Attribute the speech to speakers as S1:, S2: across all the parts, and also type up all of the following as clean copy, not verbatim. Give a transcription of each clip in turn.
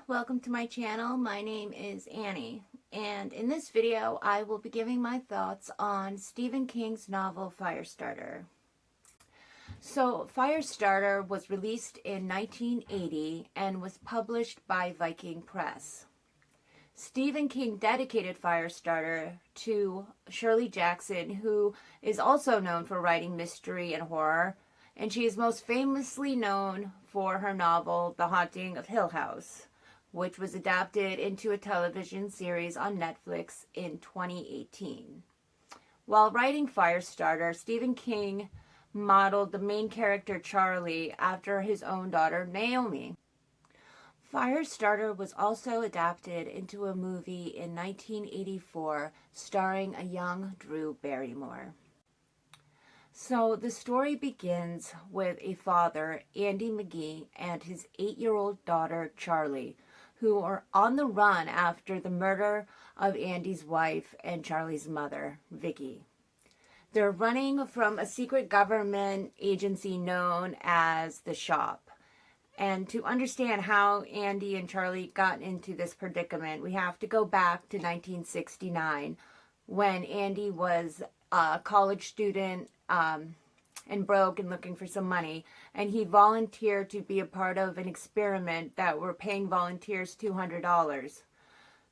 S1: welcome to my channel. My name is Annie, and in this video I will be giving my thoughts on Stephen King's novel Firestarter. So Firestarter was released in 1980 and was published by Viking Press. Stephen King dedicated Firestarter to Shirley Jackson, who is also known for writing mystery and horror, and she is most famously known for her novel The Haunting of Hill House, which was adapted into a television series on Netflix in 2018. While writing Firestarter, Stephen King modeled the main character Charlie after his own daughter Naomi. Firestarter was also adapted into a movie in 1984 starring a young Drew Barrymore. So the story begins with a father, Andy McGee, and his 8-year-old daughter, Charlie, who are on the run after the murder of Andy's wife and Charlie's mother, Vicky. They're running from a secret government agency known as the Shop. And to understand how Andy and Charlie got into this predicament, we have to go back to 1969 when Andy was a college student and broke and looking for some money. And he volunteered to be a part of an experiment that were paying volunteers $200.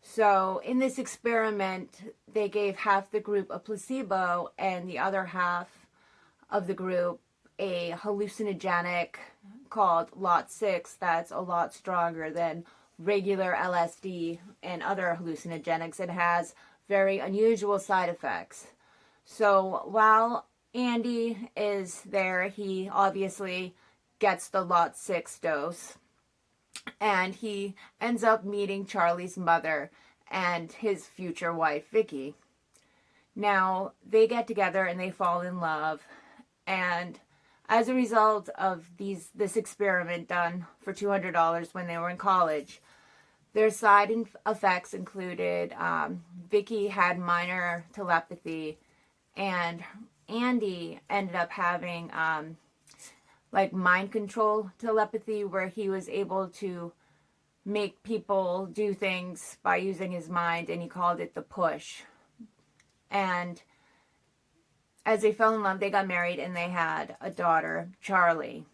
S1: So in this experiment, they gave half the group a placebo and the other half of the group a hallucinogenic called Lot 6 that's a lot stronger than regular LSD and other hallucinogenics. It has very unusual side effects. So while Andy is there, he obviously gets the Lot 6 dose, and he ends up meeting Charlie's mother and his future wife, Vicky. Now, they get together and they fall in love, and as a result of this experiment done for $200 when they were in college, their side effects included Vicky had minor telepathy, and Andy ended up having like mind control telepathy, where he was able to make people do things by using his mind, and he called it the push. And as they fell in love, they got married and they had a daughter, Charlie.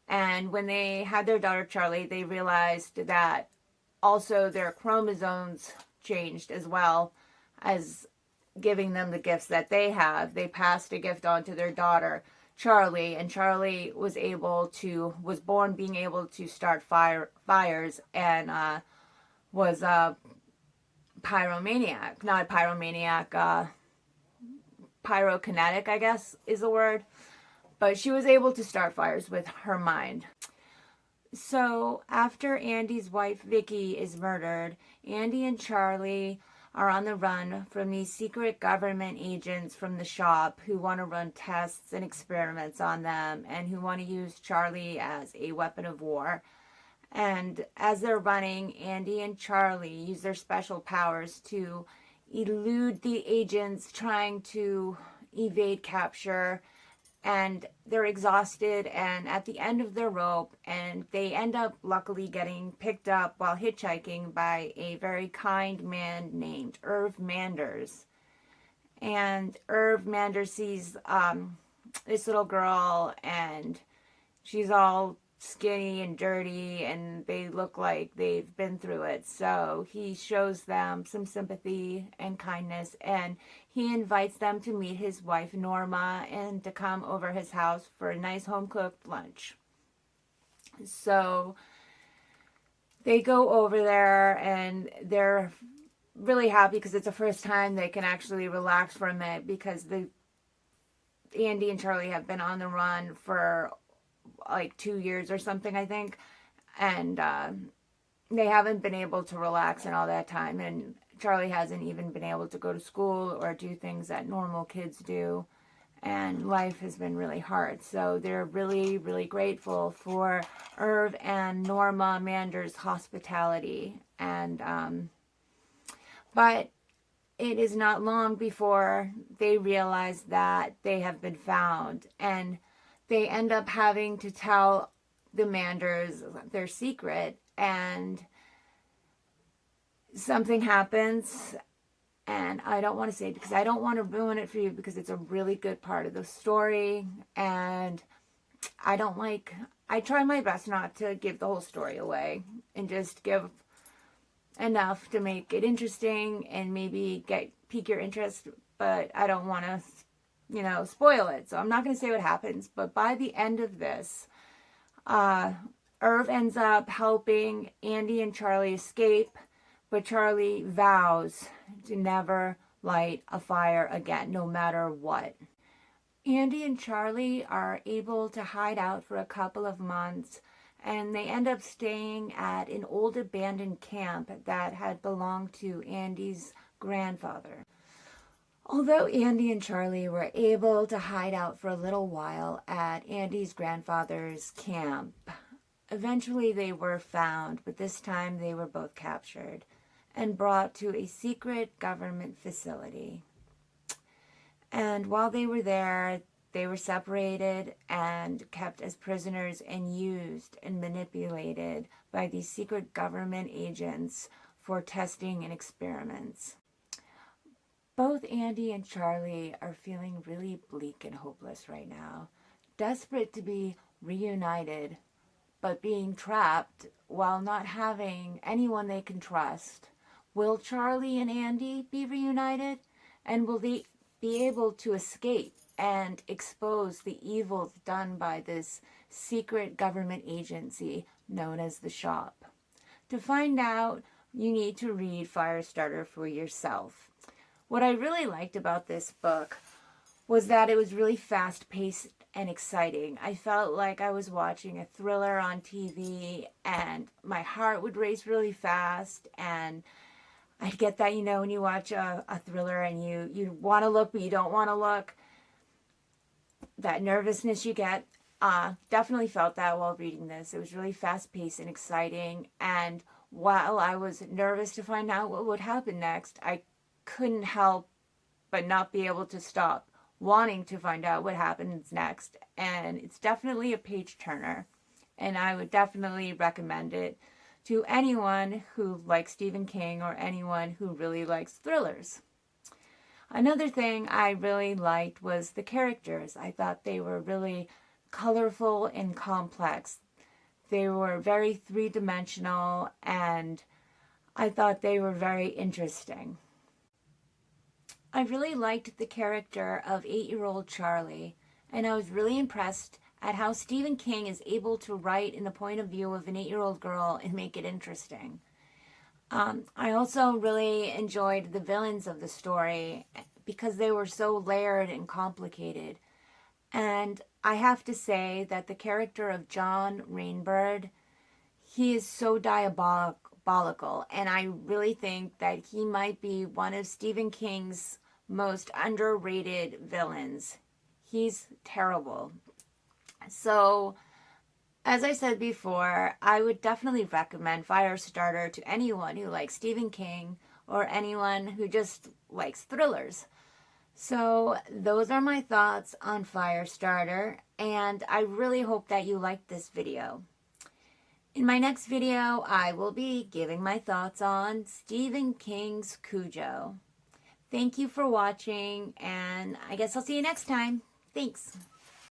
S1: And when they had their daughter, Charlie, they realized that also their chromosomes changed as well as giving them the gifts that they have. They passed a gift on to their daughter, Charlie, and Charlie was born being able to start fires and was a pyromaniac. Not a pyromaniac, pyrokinetic, I guess is the word. But she was able to start fires with her mind. So after Andy's wife Vicky is murdered, Andy and Charlie are on the run from these secret government agents from the Shop who want to run tests and experiments on them and who want to use Charlie as a weapon of war. And as they're running, Andy and Charlie use their special powers to elude the agents trying to evade capture, and they're exhausted and at the end of their rope, and they end up luckily getting picked up while hitchhiking by a very kind man named Irv Manders. And Irv Manders sees this little girl, and she's all skinny and dirty, and they look like they've been through it. So he shows them some sympathy and kindness, and he invites them to meet his wife Norma and to come over his house for a nice home-cooked lunch. So they go over there, and they're really happy because it's the first time they can actually relax for a minute, because Andy and Charlie have been on the run for like 2 years or something, I think, and they haven't been able to relax in all that time, and Charlie hasn't even been able to go to school or do things that normal kids do, and life has been really hard. So they're really, really grateful for Irv and Norma Manders' hospitality, and but it is not long before they realize that they have been found, and they end up having to tell the Manders their secret, and something happens, and I don't want to say it because I don't want to ruin it for you, because it's a really good part of the story, and I try my best not to give the whole story away and just give enough to make it interesting and maybe pique your interest, but I don't want to, spoil it. So I'm not going to say what happens, but by the end of this, Irv ends up helping Andy and Charlie escape, but Charlie vows to never light a fire again, no matter what. Andy and Charlie are able to hide out for a couple of months, and they end up staying at an old abandoned camp that had belonged to Andy's grandfather. Although Andy and Charlie were able to hide out for a little while at Andy's grandfather's camp, eventually they were found, but this time they were both captured and brought to a secret government facility. And while they were there, they were separated and kept as prisoners and used and manipulated by these secret government agents for testing and experiments. Both Andy and Charlie are feeling really bleak and hopeless right now, desperate to be reunited, but being trapped while not having anyone they can trust. Will Charlie and Andy be reunited? And will they be able to escape and expose the evils done by this secret government agency known as the Shop? To find out, you need to read Firestarter for yourself. What I really liked about this book was that it was really fast-paced and exciting. I felt like I was watching a thriller on TV, and my heart would race really fast, and I'd get that, when you watch a thriller and you want to look, but you don't want to look. That nervousness you get. Definitely felt that while reading this. It was really fast-paced and exciting. And while I was nervous to find out what would happen next, I couldn't help but not be able to stop wanting to find out what happens next. And it's definitely a page-turner. And I would definitely recommend it to anyone who likes Stephen King or anyone who really likes thrillers. Another thing I really liked was the characters. I thought they were really colorful and complex. They were very three-dimensional, and I thought they were very interesting. I really liked the character of 8-year-old Charlie, and I was really impressed at how Stephen King is able to write in the point of view of an 8-year-old girl and make it interesting. I also really enjoyed the villains of the story because they were so layered and complicated. And I have to say that the character of John Rainbird, he is so diabolical, and I really think that he might be one of Stephen King's most underrated villains. He's terrible. So, as I said before, I would definitely recommend Firestarter to anyone who likes Stephen King or anyone who just likes thrillers. So, those are my thoughts on Firestarter, and I really hope that you liked this video. In my next video, I will be giving my thoughts on Stephen King's Cujo. Thank you for watching, and I guess I'll see you next time. Thanks.